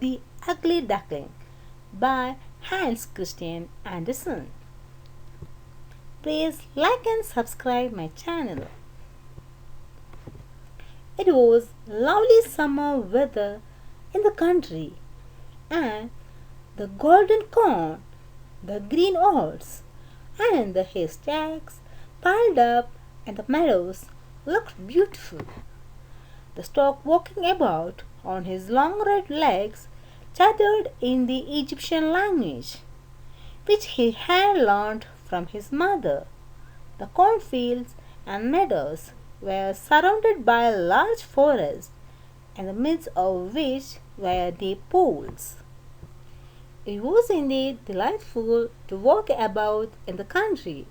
The Ugly Duckling by Hans Christian Andersen. Please like and subscribe my channel. It was lovely summer weather in the country, and the golden corn, the green oats, and the haystacks piled up in the meadows looked beautiful. The stork walking about on his long red legs chattered in the Egyptian language, which he had learned from his mother. The cornfields and meadows were surrounded by a large forest, in the midst of which were deep pools. It was indeed delightful to walk about in the country.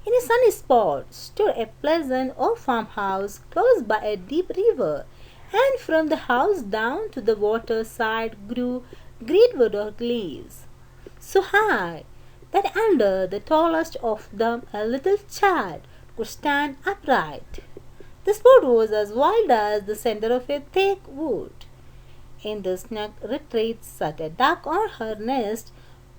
In a sunny spot stood a pleasant old farmhouse close by a deep river, and from the house down to the water side grew great wooded leaves, so high that under the tallest of them a little child could stand upright. The spot was as wild as the center of a thick wood. In the snug retreat sat a duck on her nest,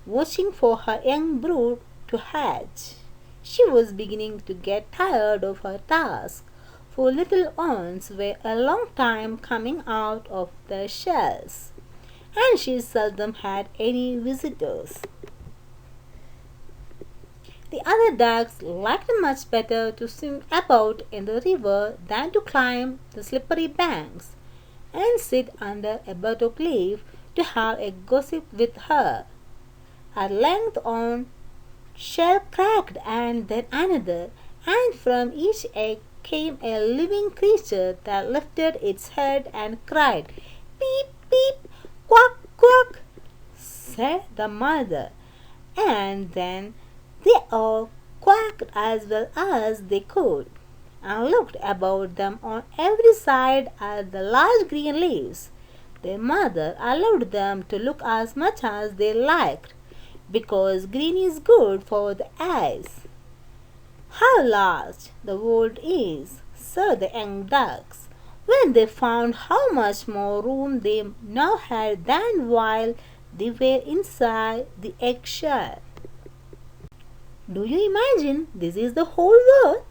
watching for her young brood to hatch. She was beginning to get tired of her task, for little ones were a long time coming out of their shells, and she seldom had any visitors. The other ducks liked much better to swim about in the river than to climb the slippery banks and sit under a buttock leaf to have a gossip with her. At length one shell cracked and then another, and from each egg came a living creature that lifted its head and cried, "Peep, peep, quack, quack," said the mother, and then they all quacked as well as they could, and looked about them on every side at the large green leaves. Their mother allowed them to look as much as they liked, because green is good for the eyes. "How large the world is," said the young ducks, when they found how much more room they now had than while they were inside the eggshell. "Do you imagine this is the whole world?"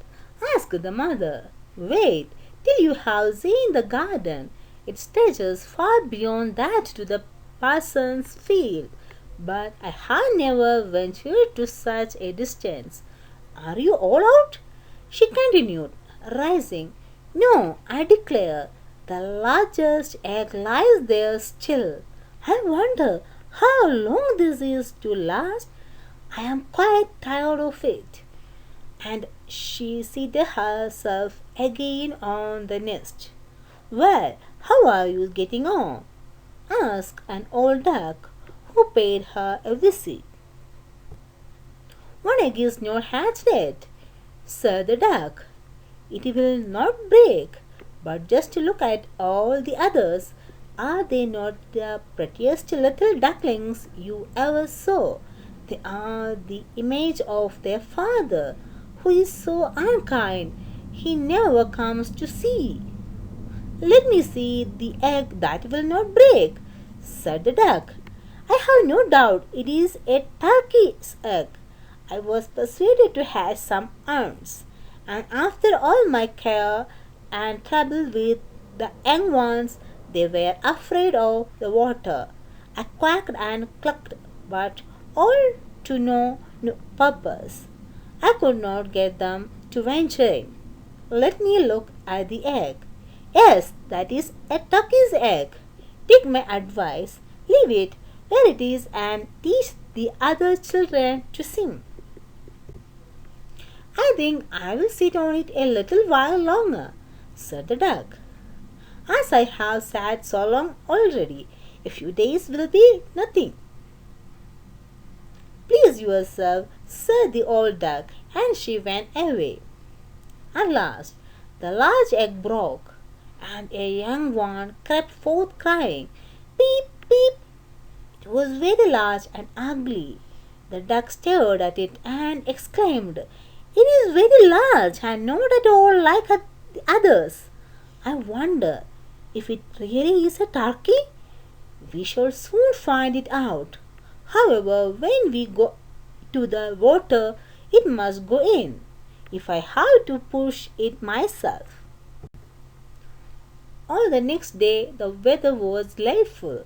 asked the mother. "Wait till you have seen the garden. It stretches far beyond that to the parson's field, but I have never ventured to such a distance. Are you all out?" she continued, rising. "No, I declare, the largest egg lies there still. I wonder how long this is to last. I am quite tired of it." And she seated herself again on the nest. "Well, how are you getting on?" asked an old duck who paid her a visit. "One egg is not hatched yet," said the duck. "It will not break, but just look at all the others. Are they not the prettiest little ducklings you ever saw? They are the image of their father, who is so unkind he never comes to see." "Let me see the egg that will not break," said the duck. "I have no doubt it is a turkey's egg. I was persuaded to hatch some ants, and after all my care and trouble with the young ones, they were afraid of the water. I quacked and clucked, but all to no purpose. I could not get them to venture in. Let me look at the egg. Yes, that is a turkey's egg. Take my advice, leave it where it is and teach the other children to swim." "I think I will sit on it a little while longer," said the duck. "As I have sat so long already, a few days will be nothing." "Please yourself," said the old duck, and she went away. At last the large egg broke, and a young one crept forth crying, "Peep, peep." It was very large and ugly. The duck stared at it and exclaimed, "It is very large and not at all like the others. I wonder if it really is a turkey? We shall soon find it out. However, when we go to the water, it must go in, if I have to push it myself. On the next day, the weather was delightful,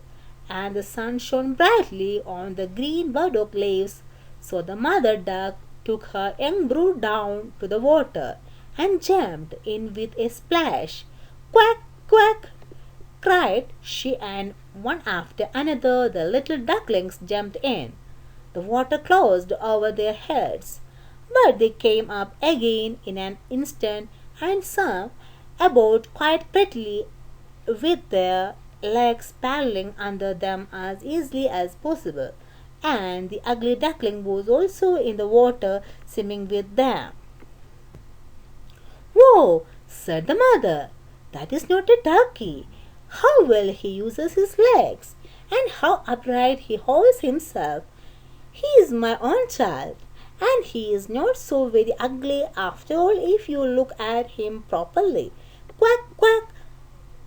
and the sun shone brightly on the green burdock leaves. So the mother duck took her young brood down to the water and jumped in with a splash. Quack, quack, cried she, and one after another the little ducklings jumped in. The water closed over their heads, but they came up again in an instant and swam about quite prettily with their legs paddling under them as easily as possible. And the ugly duckling was also in the water swimming with them. "Whoa!" said the mother. "That is not a ducky. How well he uses his legs, and how upright he holds himself. He is my own child, and he is not so very ugly after all if you look at him properly. Quack, quack!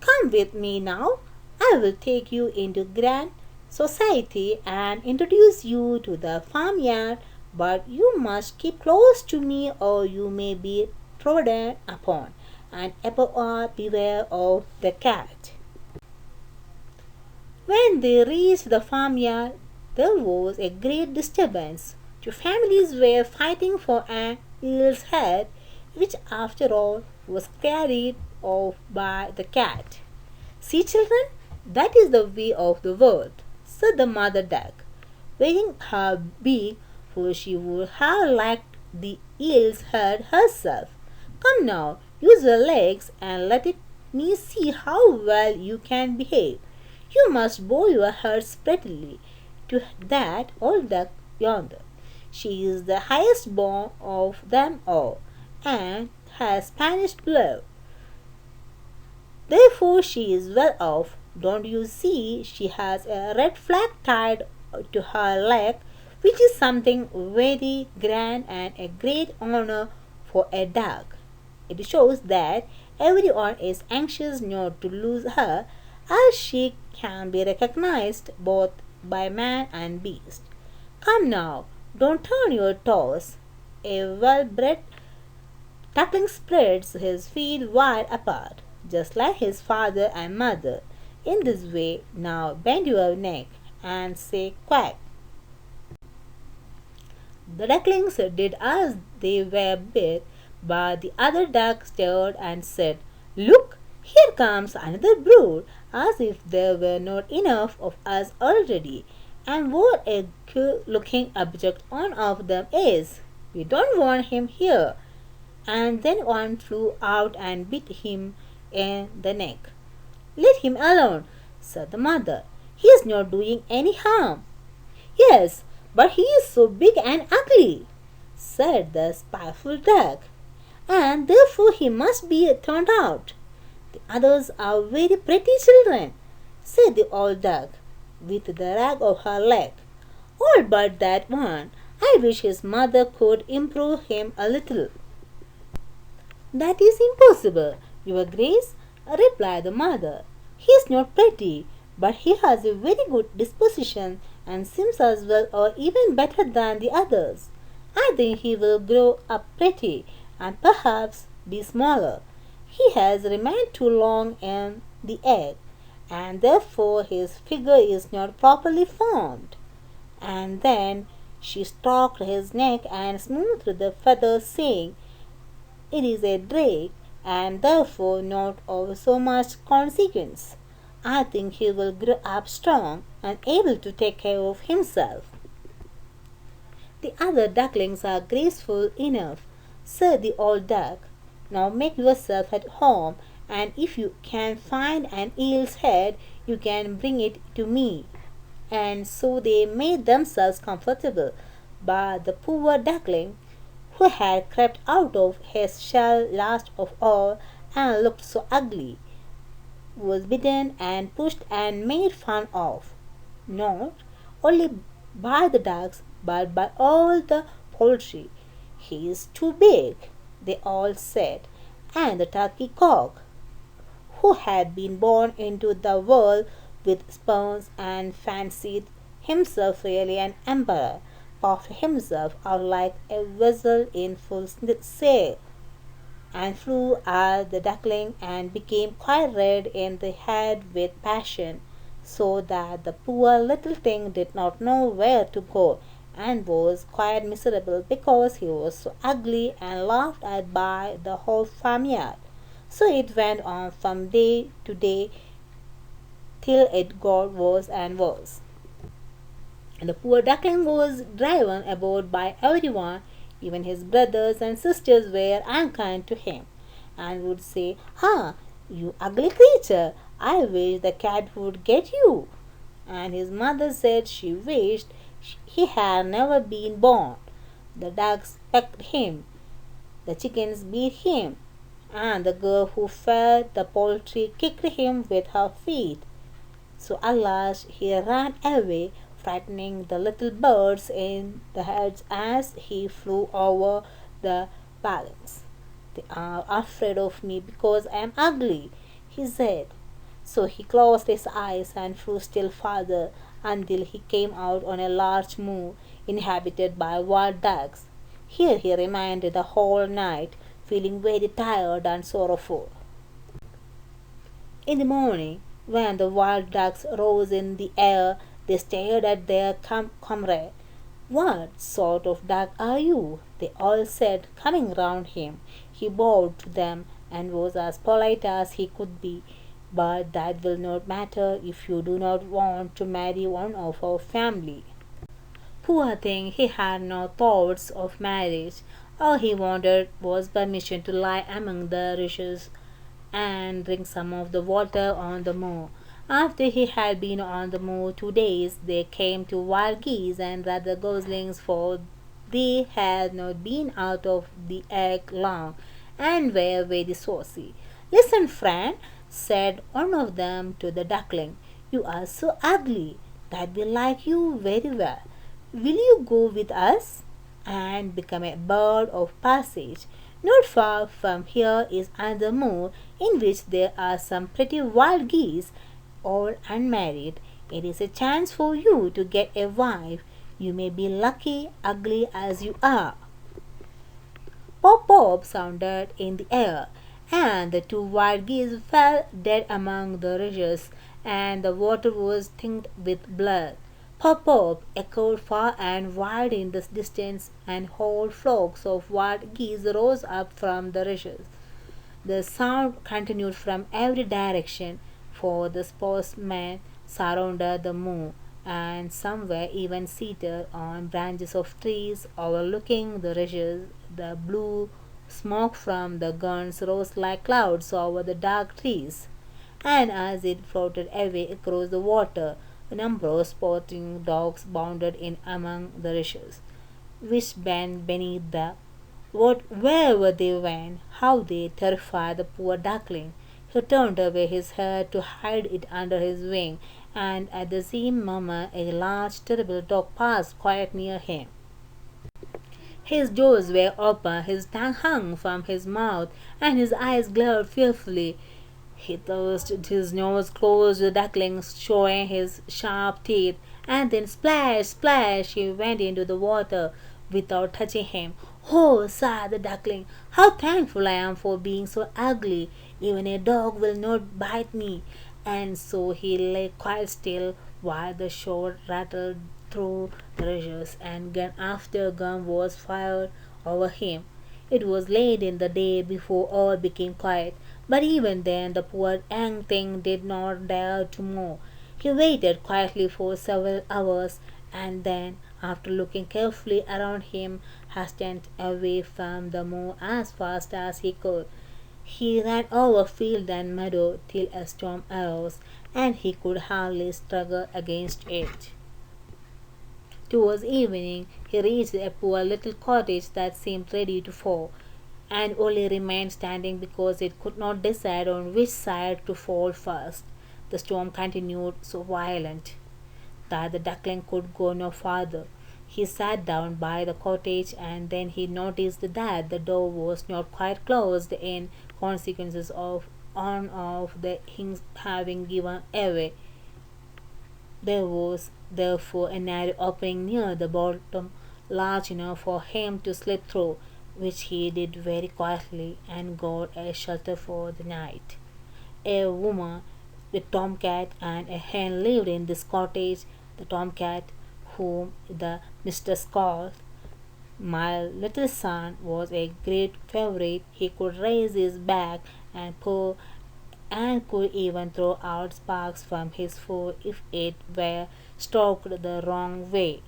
Come with me now. I will take you into grand society and introduce you to the farmyard, but you must keep close to me or you may be trodden upon, and above all beware of the cat." When they reached the farmyard, there was a great disturbance. Two families were fighting for an eel's head, which after all was carried off by the cat. "See, children, that is the way of the world," said the mother duck, waving her beak, for she would have liked the eel's head herself. "Come now, use your legs and let me see how well you can behave. You must bow your heads prettily to that old duck yonder. She is the highest born of them all, and has Spanish blood. Therefore she is well off. Don't you see she has a red flag tied to her leg, which is something very grand and a great honor for a duck. It shows that everyone is anxious not to lose her, as she can be recognized both by man and beast. Come now, don't turn your toes." A well-bred duckling spreads his feet wide apart, just like his father and mother. In this way, now bend your neck and say quack. The ducklings did as they were bid, but the other duck stared and said, "Look, here comes another brood, as if there were not enough of us already. And what a queer-looking object one of them is! We don't want him here." And then one flew out and bit him in the neck. "Let him alone," said the mother. "He is not doing any harm." "Yes, but he is so big and ugly," said the spiteful duck, "and therefore he must be turned out." "The others are very pretty children," said the old duck, with the rag of her leg. "All but that one. I wish his mother could improve him a little." "That is impossible, your grace," replied the mother. "He is not pretty, but he has a very good disposition and seems as well or even better than the others. I think he will grow up pretty and perhaps be smaller. He has remained too long in the egg, and therefore his figure is not properly formed." And then she stroked his neck and smoothed the feathers, saying, "It is a drake, and therefore not of so much consequence. I think he will grow up strong and able to take care of himself." "The other ducklings are graceful enough," said the old duck. "Now make yourself at home, and if you can find an eel's head, you can bring it to me." And so they made themselves comfortable, but the poor duckling, who had crept out of his shell last of all and looked so ugly, was beaten and pushed and made fun of, not only by the ducks but by all the poultry. "He is too big," they all said, and the turkey cock, who had been born into the world with spoons and fancied himself really an emperor, puffed himself out like a vessel in full sail, and flew at the duckling and became quite red in the head with passion, so that the poor little thing did not know where to go, and was quite miserable because he was so ugly and laughed at by the whole farmyard. So it went on from day to day till it got worse and worse. And the poor duckling was driven about by everyone. Even his brothers and sisters were unkind to him, and would say, "Ha, you ugly creature, I wish the cat would get you." And his mother said she wished he had never been born. The ducks pecked him, the chickens beat him, and the girl who fed the poultry kicked him with her feet. So at last he ran away, frightening the little birds in the heads as he flew over the palings. "They are afraid of me because I am ugly," he said. So he closed his eyes and flew still farther until he came out on a large moor inhabited by wild ducks. Here he remained the whole night, feeling very tired and sorrowful. In the morning, when the wild ducks rose in the air, they stared at their comrade. "What sort of duck are you?" they all said, coming round him. He bowed to them and was as polite as he could be. "But that will not matter if you do not want to marry one of our family." Poor thing, he had no thoughts of marriage. All he wanted was permission to lie among the rushes and drink some of the water on the moor. After he had been on the moor 2 days, they came to wild geese and rather goslings, for they had not been out of the egg long, and were very saucy. "Listen, friend," said one of them to the duckling, "you are so ugly that we like you very well. Will you go with us and become a bird of passage? Not far from here is another moor in which there are some pretty wild geese, all unmarried. It is a chance for you to get a wife. You may be lucky, ugly as you are." Pop pop sounded in the air, and the 2 wild geese fell dead among the rushes, and the water was tinged with blood. Pop pop echoed far and wide in the distance, and whole flocks of wild geese rose up from the rushes. The sound continued from every direction, for the sportsmen surrounded the moor, and some were even seated on branches of trees overlooking the rushes. The blue smoke from the guns rose like clouds over the dark trees, and as it floated away across the water, a number of sporting dogs bounded in among the rushes, which bent beneath the wherever they went. How they terrified the poor duckling! He turned away his head to hide it under his wing, and at the same moment a large, terrible dog passed quite near him. His jaws were open, his tongue hung from his mouth, and his eyes glared fearfully. He thrust his nose close to the duckling, showing his sharp teeth, and then splash, splash, he went into the water without touching him. "Oh," sighed the duckling, "how thankful I am for being so ugly! Even a dog will not bite me." And so he lay quite still while the shot rattled through the rushes, and gun after gun was fired over him. It was late in the day before all became quiet, but even then the poor young thing did not dare to move. He waited quietly for several hours, and then, after looking carefully around him, hastened away from the moor as fast as he could. He ran over field and meadow till a storm arose, and he could hardly struggle against it. Towards evening he reached a poor little cottage that seemed ready to fall, and only remained standing because it could not decide on which side to fall first. The storm continued so violent that the duckling could go no farther. He sat down by the cottage, and then he noticed that the door was not quite closed in consequence of one of the hinges having given away. There was therefore a narrow opening near the bottom large enough for him to slip through, which he did very quietly and got a shelter for the night. A woman, the tomcat, and a hen lived in this cottage. The tomcat, whom the mistress called my little son, was a great favorite. He could raise his back and purr and could even throw out sparks from his foot if it were stroked the wrong way.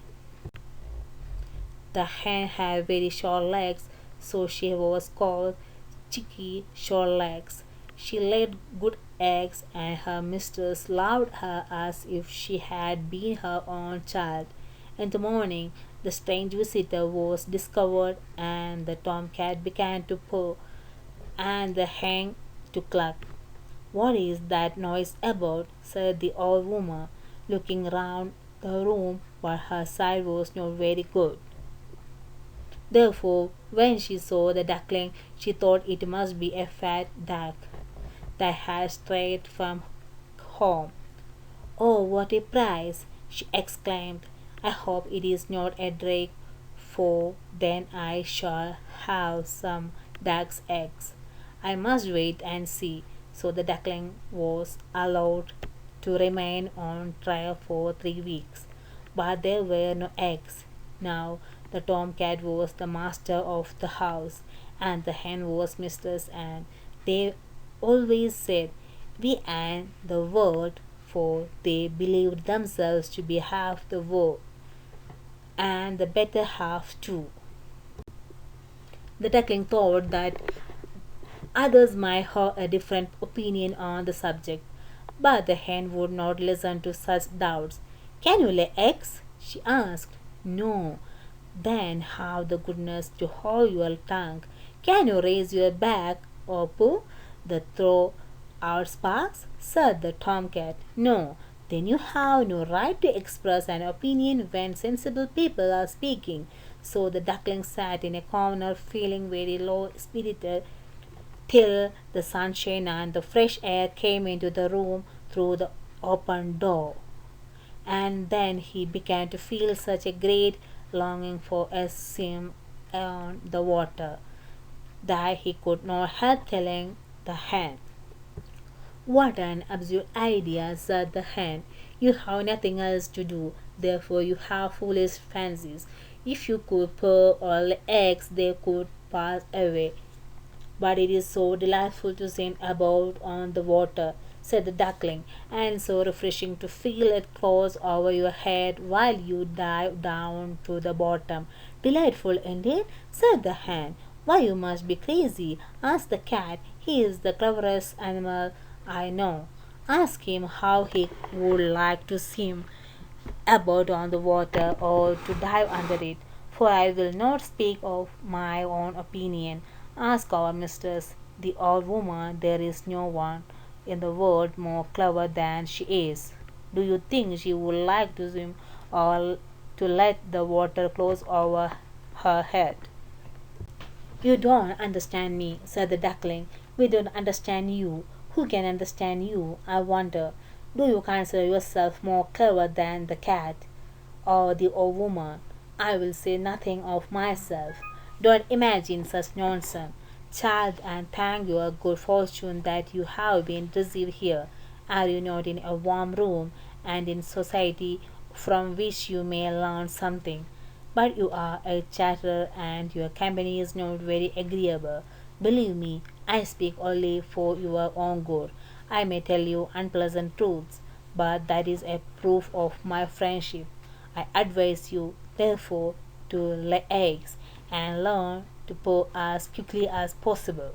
The hen had very short legs, so she was called Chicky Short Legs. She laid good eggs, and her mistress loved her as if she had been her own child. In the morning, the strange visitor was discovered, and the tomcat began to purr, and the hen to cluck. "What is that noise about?" said the old woman, looking round the room, but her sight was not very good. Therefore, when she saw the duckling, she thought it must be a fat duck that had strayed from home. "Oh, what a prize!" she exclaimed. "I hope it is not a drake, for then I shall have some duck's eggs. I must wait and see." So the duckling was allowed to remain on trial for 3 weeks. But there were no eggs. Now the tomcat was the master of the house, and the hen was mistress, and they always said, "We and the world," for they believed themselves to be half the world, and the better half too. The duckling thought that others might have a different opinion on the subject, but the hen would not listen to such doubts. "Can you lay eggs?" she asked. "No." "Then have the goodness to hold your tongue. Can you raise your back or purr the throw out sparks?" said the tomcat. "No." "Then you have no right to express an opinion when sensible people are speaking." So the duckling sat in a corner feeling very low spirited till the sunshine and the fresh air came into the room through the open door. And then he began to feel such a great longing for a swim on the water that he could not help telling the hen. "What an absurd idea," said the hen. "You have nothing else to do, therefore you have foolish fancies. If you could purr or lay eggs, they could pass away. But it is so delightful to swim about on the water," said the duckling, "and so refreshing to feel it close over your head while you dive down to the bottom." "Delightful indeed," said the hen. "Why, you must be crazy. Ask the cat. He is the cleverest animal I know. Ask him how he would like to swim about on the water or to dive under it, for I will not speak of my own opinion. Ask our mistress, the old woman. There is no one in the world more clever than she is. Do you think she would like to swim or to let the water close over her head?" "You don't understand me," said the duckling. "We don't understand you. Who can understand you, I wonder? Do you consider yourself more clever than the cat or the old woman?" "I will say nothing of myself." "Don't imagine such nonsense, child, and thank your good fortune that you have been received here. Are you not in a warm room and in society from which you may learn something? But you are a chatterer, and your company is not very agreeable. Believe me, I speak only for your own good. I may tell you unpleasant truths, but that is a proof of my friendship. I advise you, therefore, to lay eggs and learn to purr as quickly as possible."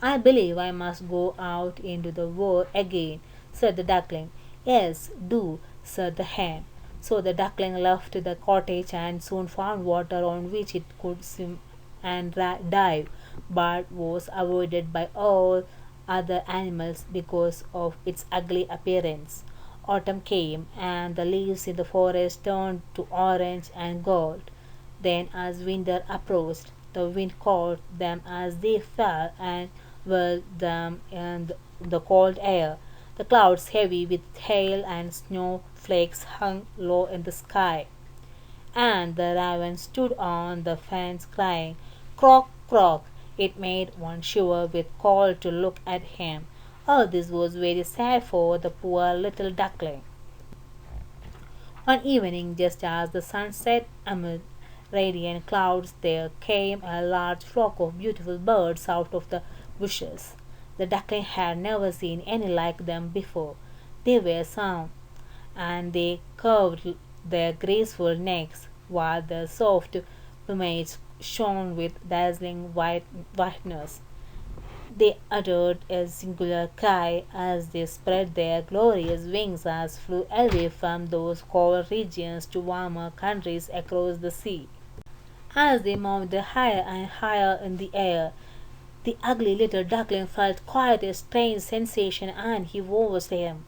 "I believe I must go out into the world again," said the duckling. "Yes, do," said the hen. So the duckling left the cottage and soon found water on which it could swim and dive, but was avoided by all other animals because of its ugly appearance. Autumn came, and the leaves in the forest turned to orange and gold. Then, as winter approached, the wind caught them as they fell and whirled them in the cold air. The clouds, heavy with hail and snow flakes, hung low in the sky, and the raven stood on the fence crying, "Croak, croak!" It made one shiver with cold to look at him. All this was very sad for the poor little duckling. One evening, just as the sun set amid radiant clouds, there came a large flock of beautiful birds out of the bushes. The duckling had never seen any like them before. They were some, and they curved their graceful necks, while their soft plumage shone with dazzling whiteness. They uttered a singular cry as they spread their glorious wings and flew away from those cold regions to warmer countries across the sea. As they moved higher and higher in the air, the ugly little duckling felt quite a strange sensation, and he was him.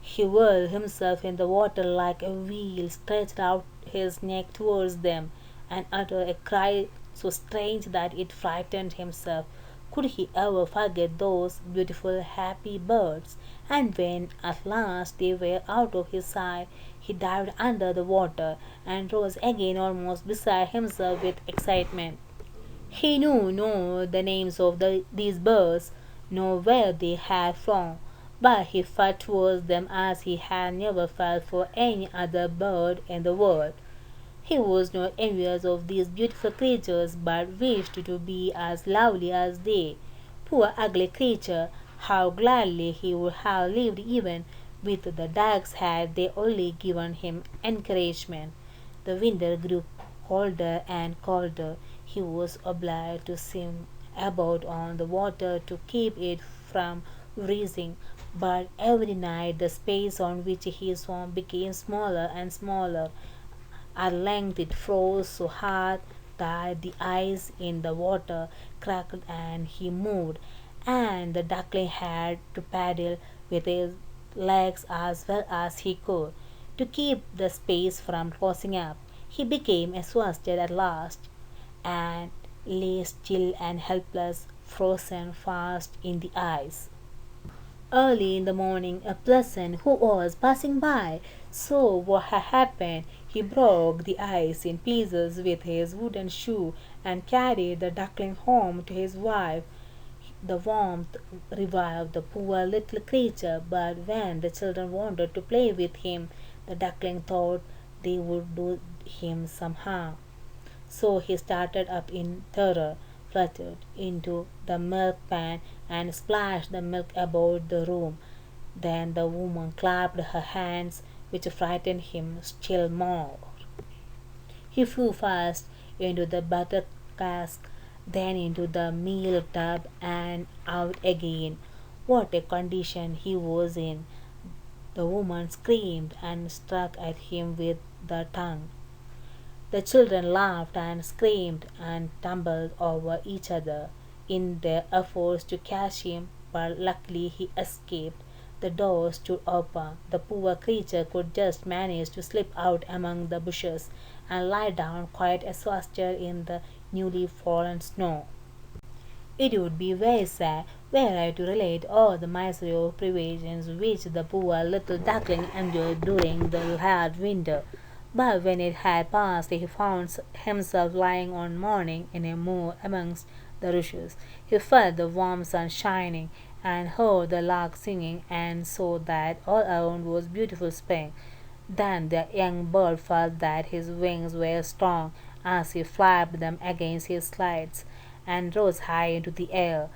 He whirled himself in the water like a wheel, stretched out his neck towards them, and uttered a cry so strange that it frightened himself. Could he ever forget those beautiful, happy birds? And when at last they were out of his sight, he dived under the water and rose again almost beside himself with excitement. He knew no the names of these birds, nor where they had flown, but he felt towards them as he had never felt for any other bird in the world. He was not envious of these beautiful creatures, but wished to be as lovely as they. Poor ugly creature, how gladly he would have lived even with the dogs had they only given him encouragement. The winter grew colder and colder. He was obliged to swim about on the water to keep it from freezing, but every night the space on which he swam became smaller and smaller. At length it froze so hard that the ice in the water cracked and he moved, and the duckling had to paddle with his legs as well as he could to keep the space from closing up. He became exhausted at last, and lay still and helpless, frozen fast in the ice. Early in the morning, a peasant who was passing by saw what had happened. He broke the ice in pieces with his wooden shoe and carried the duckling home to his wife. The warmth revived the poor little creature, but when the children wanted to play with him, the duckling thought they would do him some harm. So he started up in terror, fluttered into the milk pan, and splashed the milk about the room. Then the woman clapped her hands, which frightened him still more. He flew fast into the butter cask, then into the meal tub, and out again. What a condition he was in! The woman screamed and struck at him with the tongue. The children laughed and screamed and tumbled over each other in their efforts to catch him, but luckily he escaped. The door stood open. The poor creature could just manage to slip out among the bushes and lie down quite exhausted in the newly fallen snow. It would be very sad were I to relate all the misery of privations which the poor little duckling endured during the hard winter. But when it had passed, he found himself lying one morning in a moor amongst the rushes. He felt the warm sun shining, and heard the lark singing, and saw that all around was beautiful spring. Then the young bird felt that his wings were strong as he flapped them against his sides, and rose high into the air.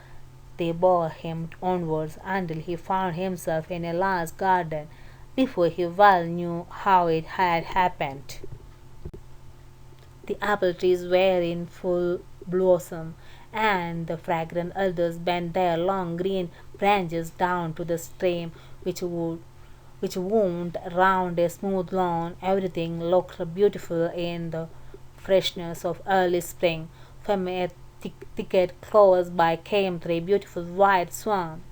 They bore him onwards until he found himself in a large garden, before he well knew how it had happened. The apple trees were in full blossom, and the fragrant elders bent their long green branches down to the stream which wound round a smooth lawn. Everything looked beautiful in the freshness of early spring. From a thicket close by came three beautiful white swans,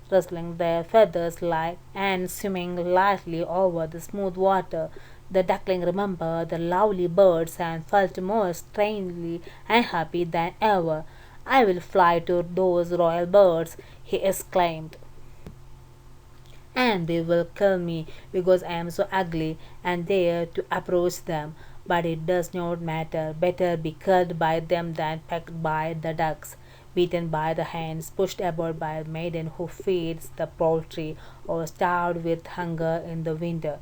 rustling their feathers like and swimming lightly over the smooth water. The duckling remembered the lovely birds and felt more strangely unhappy than ever. "I will fly to those royal birds," he exclaimed. and they will kill me because I am so ugly and dare to approach them. But it does not matter. Better be killed by them than pecked by the ducks, beaten by the hens, pushed about by a maiden who feeds the poultry, or starved with hunger in the winter.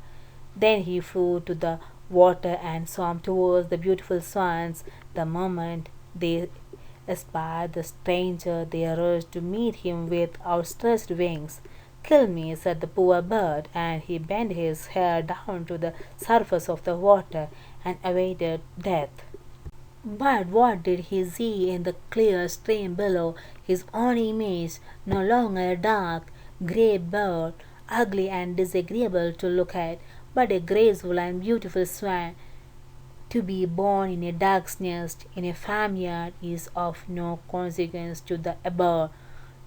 Then he flew to the water and swam towards the beautiful swans. The moment they espied the stranger, they rushed to meet him with outstretched wings. Kill me, said the poor bird, and he bent his head down to the surface of the water and awaited death. But what did he see in the clear stream below? His own image, no longer a dark, grey bird, ugly and disagreeable to look at, but a graceful and beautiful swan. To be born in a duck's nest in a farmyard is of no consequence to the above.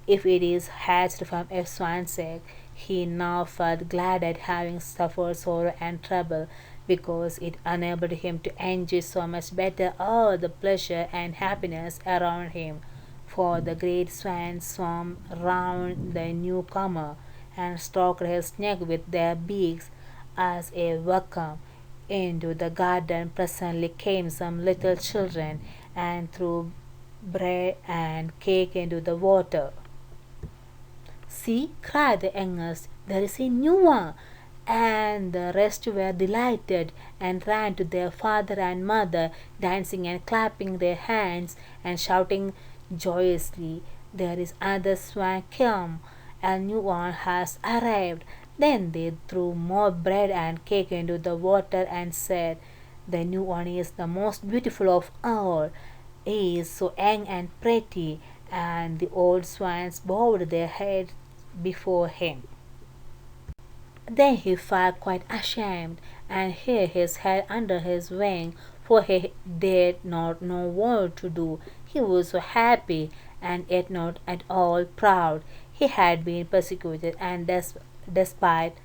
If it is hatched from a swan's egg, he now felt glad at having suffered sorrow and trouble, because it enabled him to enjoy so much better all the pleasure and happiness around him. For the great swan swam round the newcomer and stroked his neck with their beaks as a welcome. Into the garden presently came some little children and threw bread and cake into the water. See, cried the youngest, there is a new one. And the rest were delighted and ran to their father and mother, dancing and clapping their hands and shouting joyously, there is another swan come, a new one has arrived. Then they threw more bread and cake into the water and said, the new one is the most beautiful of all. He is so young and pretty. And the old swans bowed their heads before him. Then he felt quite ashamed and hid his head under his wing, for he did not know what to do. He was so happy and yet not at all proud. He had been persecuted and despised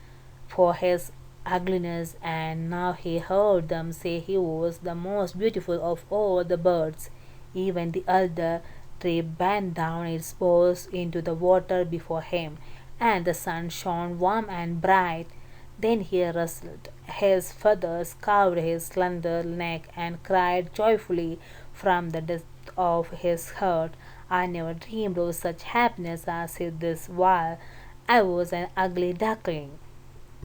for his ugliness, and now he heard them say he was the most beautiful of all the birds. Even the elder tree bent down its boughs into the water before him, and the sun shone warm and bright. Then he rustled his feathers, covered his slender neck, and cried joyfully from the depth of his heart, I never dreamed of such happiness as this while I was an ugly duckling.